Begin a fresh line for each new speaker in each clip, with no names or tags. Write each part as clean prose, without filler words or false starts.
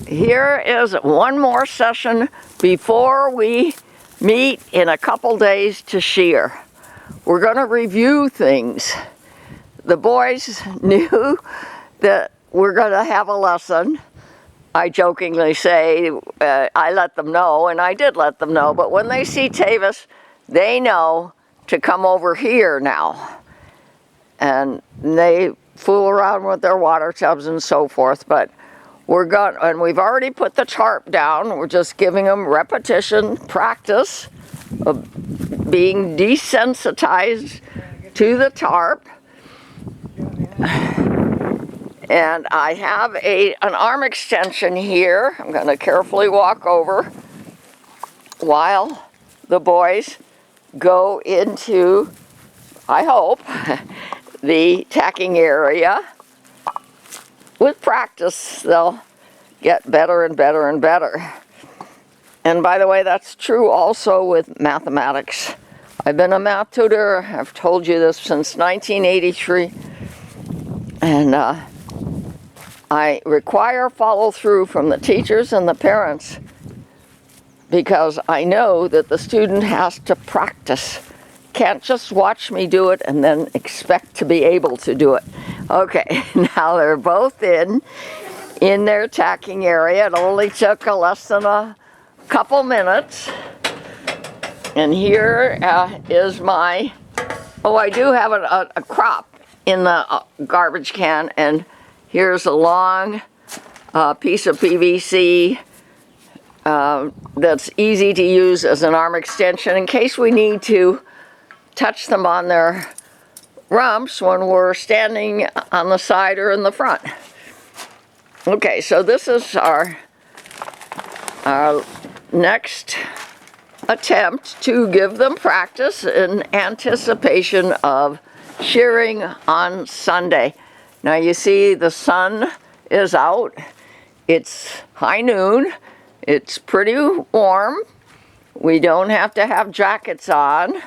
Here is one more session before we meet in a couple days to shear. We're going to review things. The boys knew that we're going to have a lesson. I jokingly say I let them know, and I did let them know, but when they see Tavis, they know to come over here now. And they fool around with their water tubs and so forth, but and we've already put the tarp down. We're just giving them repetition, practice of being desensitized to the tarp. And I have an arm extension here. I'm going to carefully walk over while the boys go into, I hope, the tacking area. With practice, they'll get better and better and better. And by the way, that's true also with mathematics. I've been a math tutor, I've told you this, since 1983. And I require follow-through from the teachers and the parents because I know that the student has to practice. Can't just watch me do it and then expect to be able to do it. Okay, now they're both in their tacking area. It only took less than a couple minutes. And here is my, I do have a crop in the garbage can, and here's a long piece of PVC that's easy to use as an arm extension in case we need to touch them on their rumps when we're standing on the side or in the front. Okay, so this is our next attempt to give them practice in anticipation of shearing on Sunday. Now you see the sun is out. It's high noon. It's pretty warm. We don't have to have jackets on.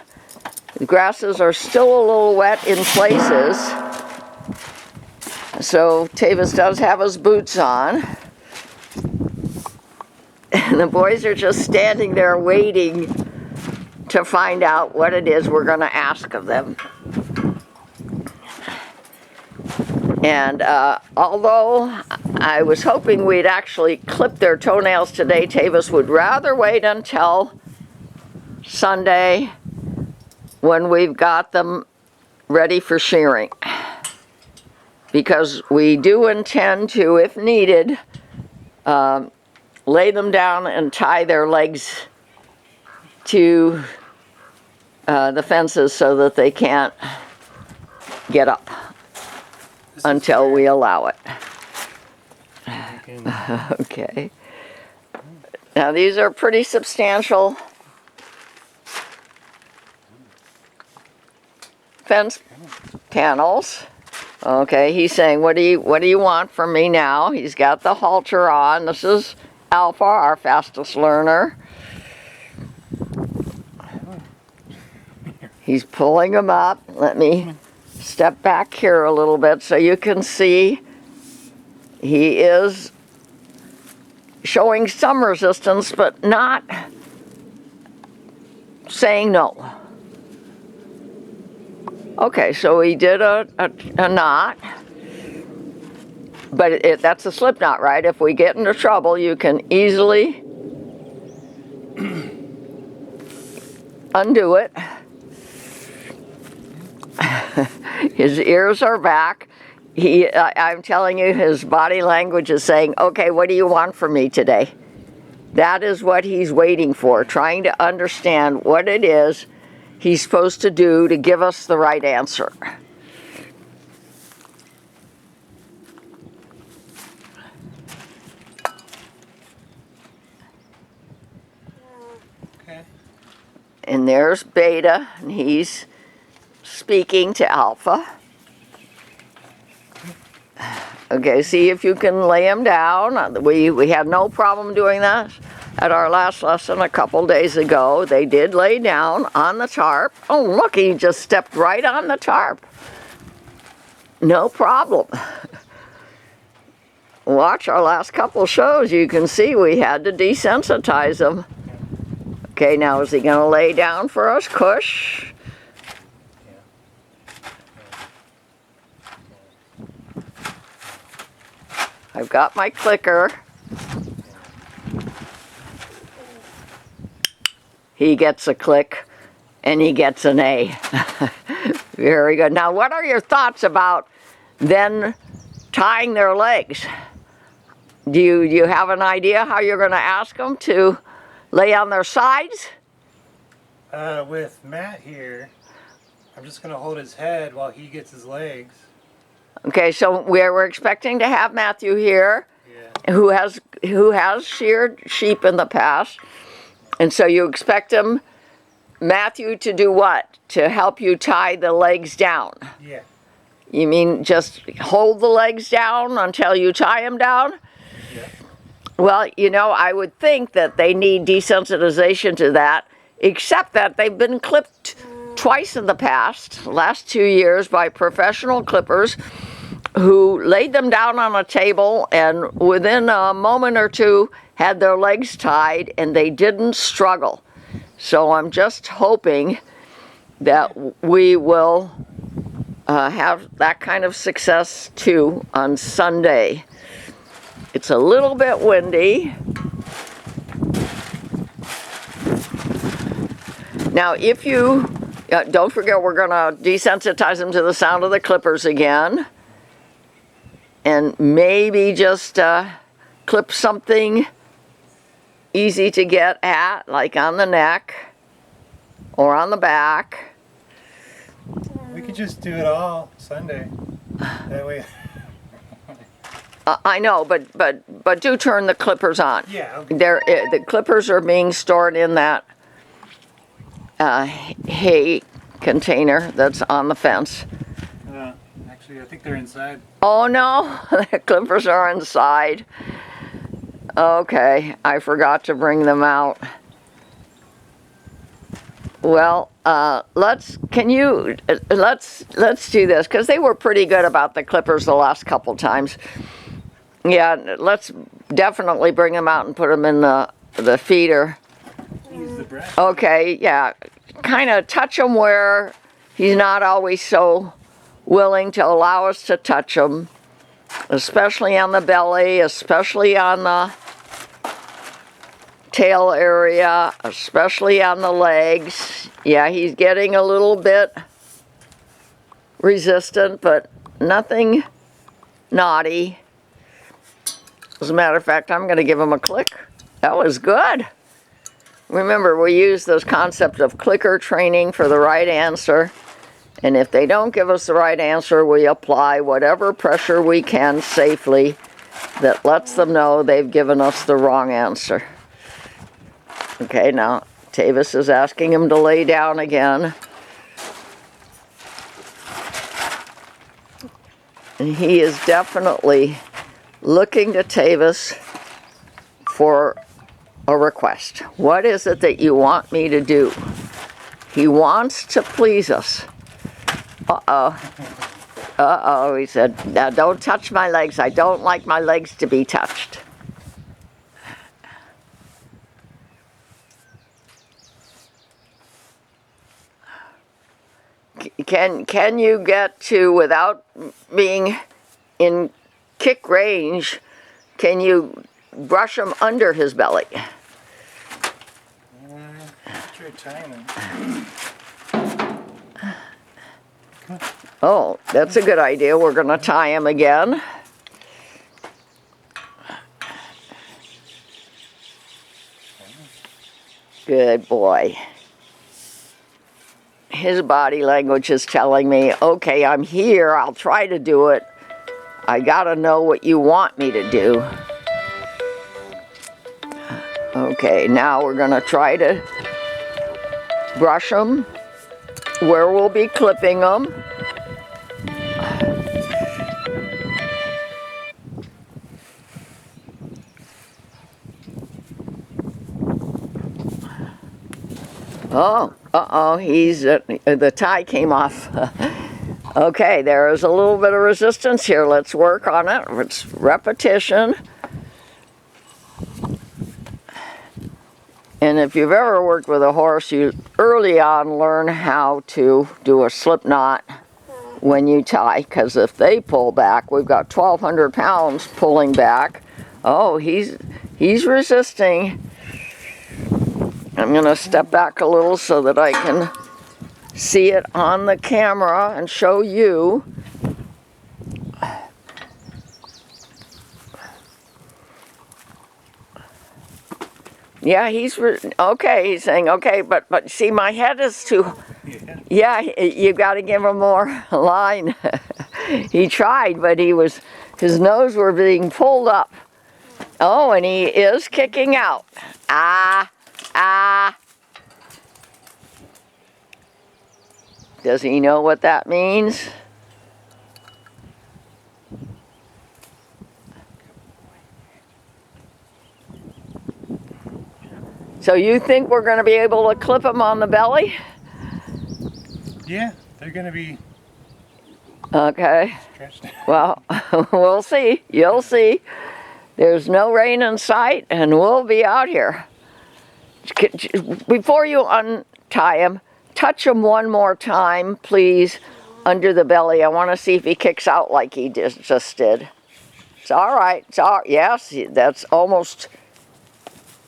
The grasses are still a little wet in places. So Tavis does have his boots on. And the boys are just standing there waiting to find out what it is we're going to ask of them. And although I was hoping we'd actually clip their toenails today, Tavis would rather wait until Sunday when we've got them ready for shearing. Because we do intend to, if needed, lay them down and tie their legs to the fences so that they can't get up until we allow it. Okay. Now these are pretty substantial fence panels. Okay, he's saying, what do you want from me now? He's got the halter on. This is Alpha, our fastest learner. He's pulling them up. Let me step back here a little bit so you can see he is showing some resistance, but not saying no. Okay, so he did a knot, but that's a slip knot, right? If we get into trouble, you can easily undo it. His ears are back. I'm telling you, his body language is saying, okay, what do you want from me today? That is what he's waiting for, trying to understand what it is he's supposed to do to give us the right answer.
Okay.
And there's Beta, and he's speaking to Alpha. Okay, see if you can lay him down. We had no problem doing that at our last lesson a couple days ago. They did lay down on the tarp. Oh, look, he just stepped right on the tarp. No problem. watch our last couple shows, you can see we had to desensitize him. Okay, now is he going to lay down for us, Cush? I've got my clicker. He gets a click and he gets an A. Very good. Now, what are your thoughts about then tying their legs? Do you have an idea how you're going to ask them to lay on their sides?
With Matt here, I'm just going to hold his head while he gets his legs.
Okay, so we're expecting to have Matthew here,
Yeah.
who has sheared sheep in the past, and so you expect him, Matthew, to do what? To help you tie the legs down?
Yeah.
You mean just hold the legs down until you tie them down?
Yeah.
Well, you know, I would think that they need desensitization to that, except that they've been clipped twice in the past, last 2 years, by professional clippers who laid them down on a table and within a moment or two had their legs tied and they didn't struggle. So I'm just hoping that we will have that kind of success too on Sunday. It's a little bit windy. Now, if you, don't forget, we're going to desensitize them to the sound of the clippers again. And maybe just clip something easy to get at, like on the neck or on the back.
We could just do it all Sunday. That way.
I know, but do turn the clippers on.
Yeah. Okay.
The clippers are being stored in that hay container that's on the fence.
Actually, I think they're inside.
Oh no, the clippers are inside. Okay, I forgot to bring them out. Well, let's do this, because they were pretty good about the clippers the last couple times. Yeah, let's definitely bring them out and put them in the feeder.
Use the breath.
Okay, yeah, kind of touch him where he's not always so willing to allow us to touch him, especially on the belly, especially on the tail area, especially on the legs. Yeah, he's getting a little bit resistant, but nothing naughty. As a matter of fact, I'm going to give him a click. That was good. Remember, we use this concept of clicker training for the right answer. And if they don't give us the right answer, we apply whatever pressure we can safely that lets them know they've given us the wrong answer. Okay, now Tavis is asking him to lay down again. And he is definitely looking to Tavis for a request. What is it that you want me to do? He wants to please us. Uh-oh, he said, now don't touch my legs. I don't like my legs to be touched. Can you get to, without being in kick range, can you brush him under his belly?
Try tying him.
Oh, that's a good idea. We're going to tie him again. Good boy. His body language is telling me, okay, I'm here. I'll try to do it. I got to know what you want me to do. Okay, now we're going to try to brush him where we'll be clipping them. Oh, he's, the tie came off. Okay, there is a little bit of resistance here. Let's work on it. It's repetition. And if you've ever worked with a horse, you early on learn how to do a slip knot when you tie, because if they pull back, we've got 1,200 pounds pulling back. Oh, he's resisting. I'm going to step back a little so that I can see it on the camera and show you. Yeah, okay. He's saying okay, but see, my head is too. Yeah, you got to give him more line. He tried, but his nose were being pulled up. Oh, and he is kicking out. Ah, ah. Does he know what that means? So you think we're going to be able to clip him on the belly?
Yeah, they're going to be
Okay.
stretched.
Well, we'll see. You'll see. There's no rain in sight, and we'll be out here. Before you untie him, touch him one more time, please, under the belly. I want to see if he kicks out like he just did. It's all right. Yes, that's almost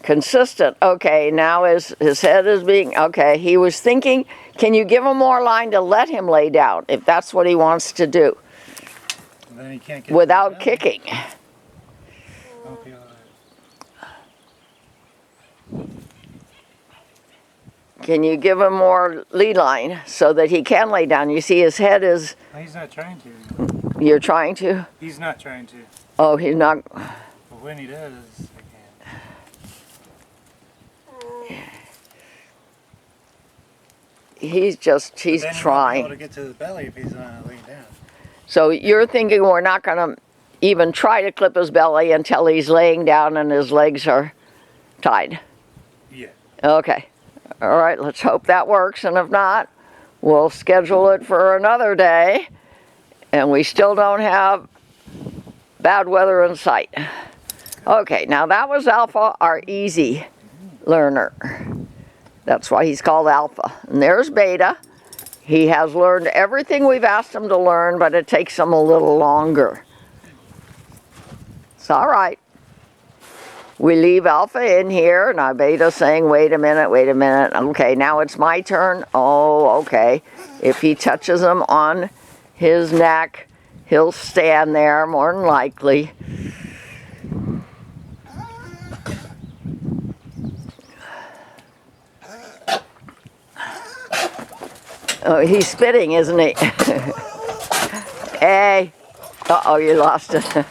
consistent. Okay, now his head is being, okay, he was thinking, can you give him more line to let him lay down, if that's what he wants to do,
And then he can't get
without kicking?
Okay, all right.
Can you give him more lead line so that he can lay down? You see his head is,
No, he's not trying to.
you're trying to?
He's not trying to.
Oh, he's not.
But when he does, I can't.
He's
Then
trying.
He won't be able to get to the belly if he's not laying down.
So you're thinking we're not going to even try to clip his belly until he's laying down and his legs are tied?
Yeah.
Okay. All right, let's hope that works, and if not, we'll schedule it for another day, and we still don't have bad weather in sight. Okay, now that was Alpha, our easy learner. That's why he's called Alpha. And there's Beta. He has learned everything we've asked him to learn, but it takes him a little longer. It's all right. We leave Alpha in here. Now Beta's saying, wait a minute, wait a minute. Okay, now it's my turn. Oh, okay. If he touches him on his neck, he'll stand there more than likely. Oh, he's spitting, isn't he? Hey. Uh-oh, you lost it.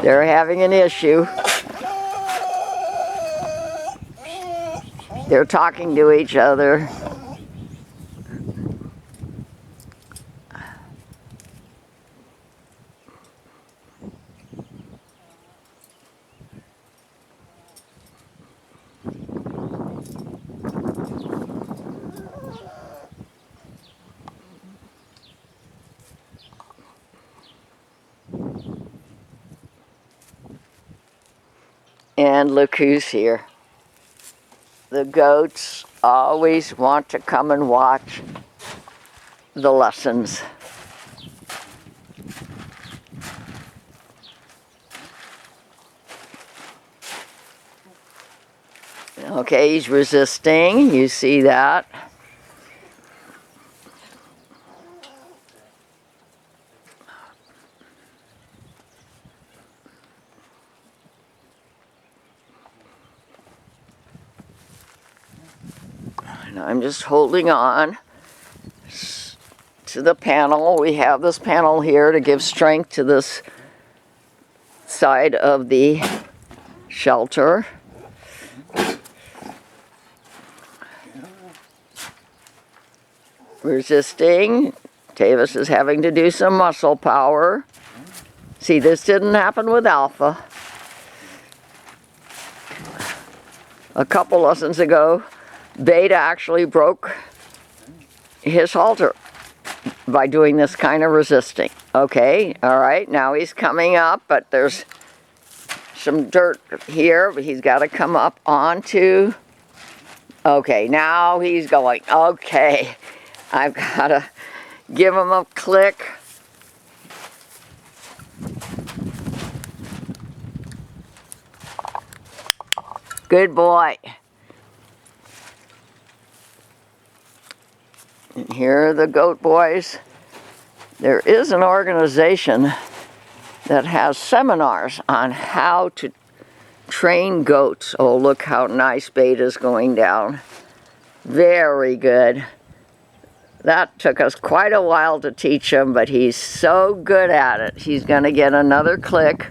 They're having an issue. They're talking to each other. And look who's here. The goats always want to come and watch the lessons. Okay, he's resisting. You see that? And I'm just holding on to the panel. We have this panel here to give strength to this side of the shelter. Resisting. Tavis is having to do some muscle power. See, this didn't happen with Alpha. A couple lessons ago, Beta actually broke his halter. by doing this kind of resisting. Okay, all right, now he's coming up, but there's some dirt here, but he's got to come up onto. Okay, now he's going. Okay, I've got to give him a click. Good boy. And here are the goat boys. There is an organization that has seminars on how to train goats. Oh, look how nice Beta's going down. Very good. That took us quite a while to teach him, but he's so good at it. He's going to get another click.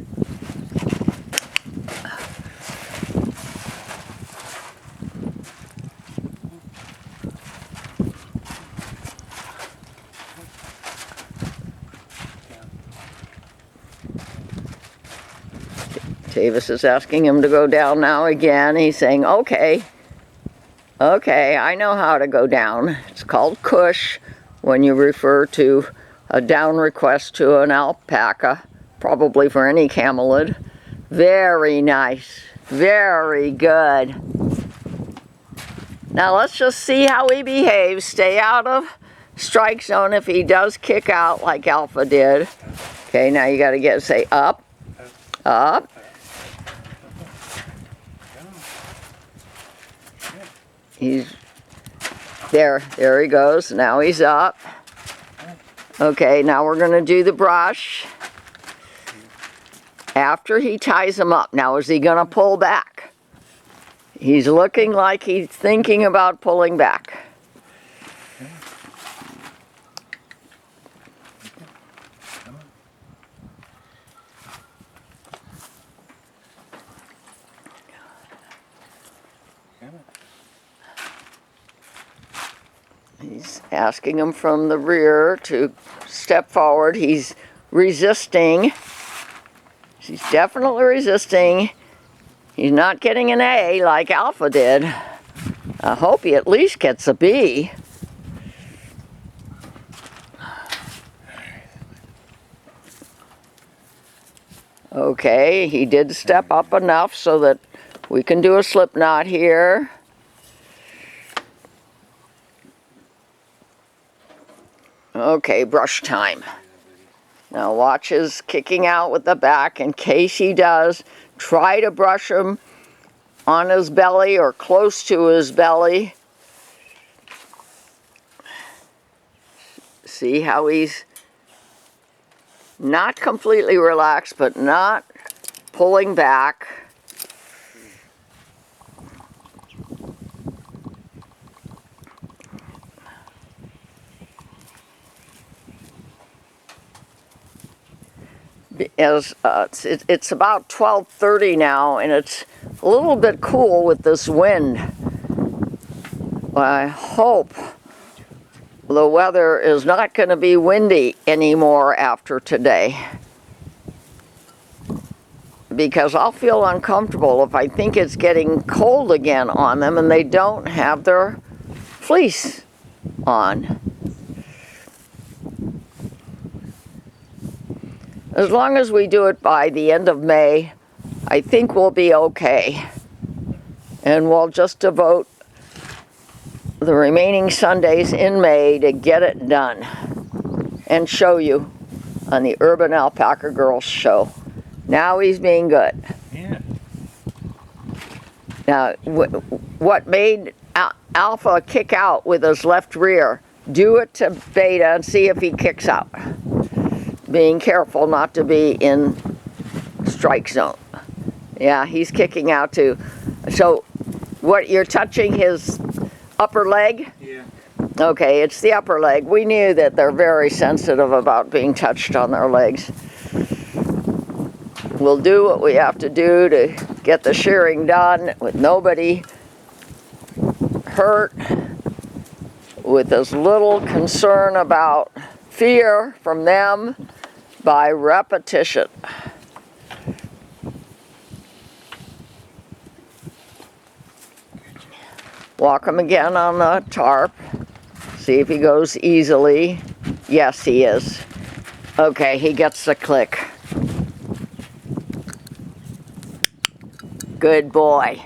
Tavis is asking him to go down now again. He's saying, okay, I know how to go down. It's called cush when you refer to a down request to an alpaca, probably for any camelid. Very nice, very good. Now let's just see how he behaves. Stay out of strike zone if he does kick out like Alpha did. Okay, now you got to say up, up. He's there he goes. Now he's up. Okay, now we're going to do the brush. After he ties him up, now is he going to pull back? He's looking like he's thinking about pulling back. He's asking him from the rear to step forward. He's resisting. He's definitely resisting. He's not getting an A like Alpha did. I hope he at least gets a B. Okay, he did step up enough so that we can do a slip knot here. Okay, brush time. Now watch his kicking out with the back. In case he does, try to brush him on his belly or close to his belly. See how he's not completely relaxed, but not pulling back. It's about 12:30 now, and it's a little bit cool with this wind. I hope the weather is not going to be windy anymore after today, because I'll feel uncomfortable if I think it's getting cold again on them and they don't have their fleece on. As long as we do it by the end of May, I think we'll be okay. And we'll just devote the remaining Sundays in May to get it done and show you on the Urban Alpaca Girls show. Now he's being good.
Yeah.
Now, what made Alpha kick out with his left rear? Do it to Beta and see if he kicks out. Being careful not to be in strike zone. Yeah, he's kicking out too. So, what, you're touching his upper leg?
Yeah.
Okay, it's the upper leg. We knew that they're very sensitive about being touched on their legs. We'll do what we have to do to get the shearing done with nobody hurt, with as little concern about fear from them, by repetition. Walk him again on the tarp. See if he goes easily. Yes, he is. Okay, he gets the click. Good boy.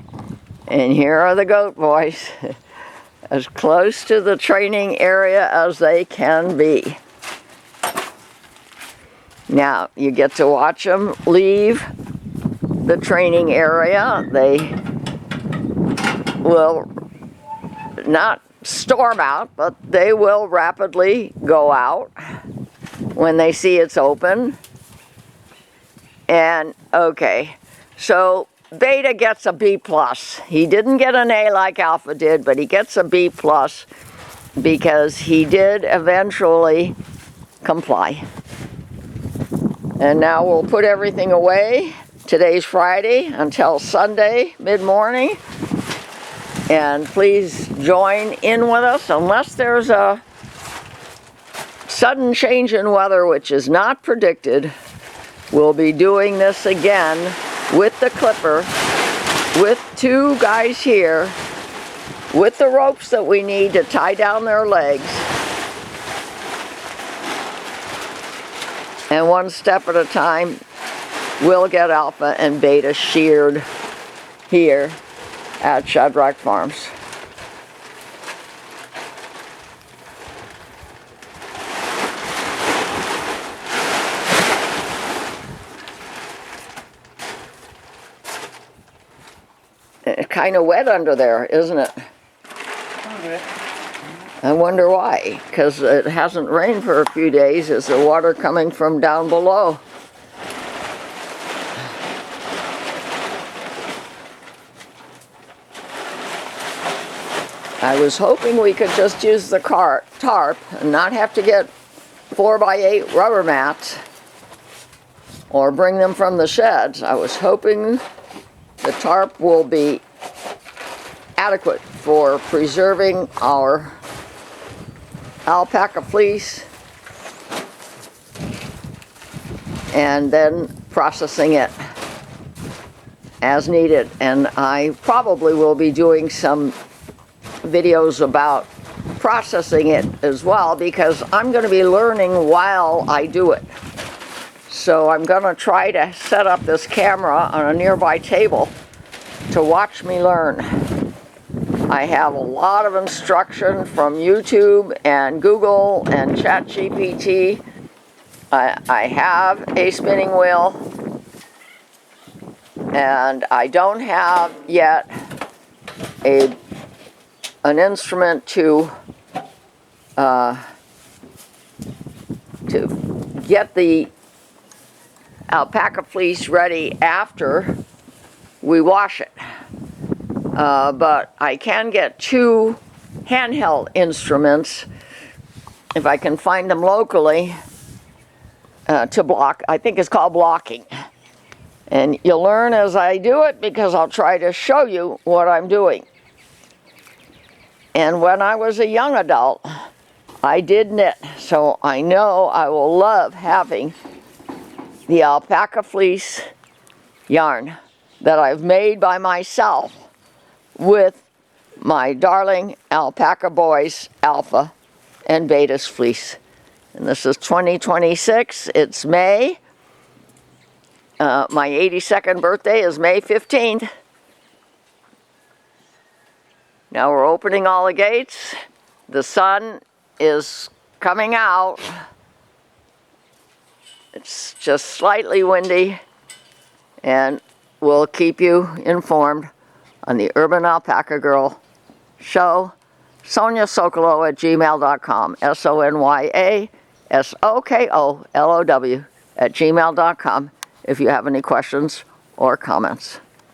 And here are the goat boys, as close to the training area as they can be. Now, you get to watch them leave the training area. They will not storm out, but they will rapidly go out when they see it's open. And okay, so Beta gets a B+. He didn't get an A like Alpha did, but he gets a B+ because he did eventually comply. And now we'll put everything away. Today's Friday until Sunday mid-morning. And please join in with us unless there's a sudden change in weather, which is not predicted. We'll be doing this again with the clipper, with two guys here, with the ropes that we need to tie down their legs. And one step at a time, we'll get Alpha and Beta sheared here at Shadrach Farms. It's kind of wet under there, isn't it? I wonder why, because it hasn't rained for a few days. Is the water coming from down below? I was hoping we could just use the tarp and not have to get 4x8 rubber mats or bring them from the sheds. I was hoping the tarp will be adequate for preserving our alpaca fleece and then processing it as needed. And I probably will be doing some videos about processing it as well, because I'm going to be learning while I do it. So I'm going to try to set up this camera on a nearby table to watch me learn. I have a lot of instruction from YouTube and Google and ChatGPT. I have a spinning wheel, and I don't have yet an instrument to get the alpaca fleece ready after we wash it. But I can get two handheld instruments, if I can find them locally, to block. I think it's called blocking. And you'll learn as I do it, because I'll try to show you what I'm doing. And when I was a young adult, I did knit, so I know I will love having the alpaca fleece yarn that I've made by myself with my darling alpaca boys, Alpha and Beta's fleece. And this is 2026, it's May. My 82nd birthday is May 15th. Now we're opening all the gates. The sun is coming out. It's just slightly windy, and we'll keep you informed on the Urban Alpaca Girl show. SoniaSokolow@gmail.com. SONYASOKOLOW @gmail.com if you have any questions or comments.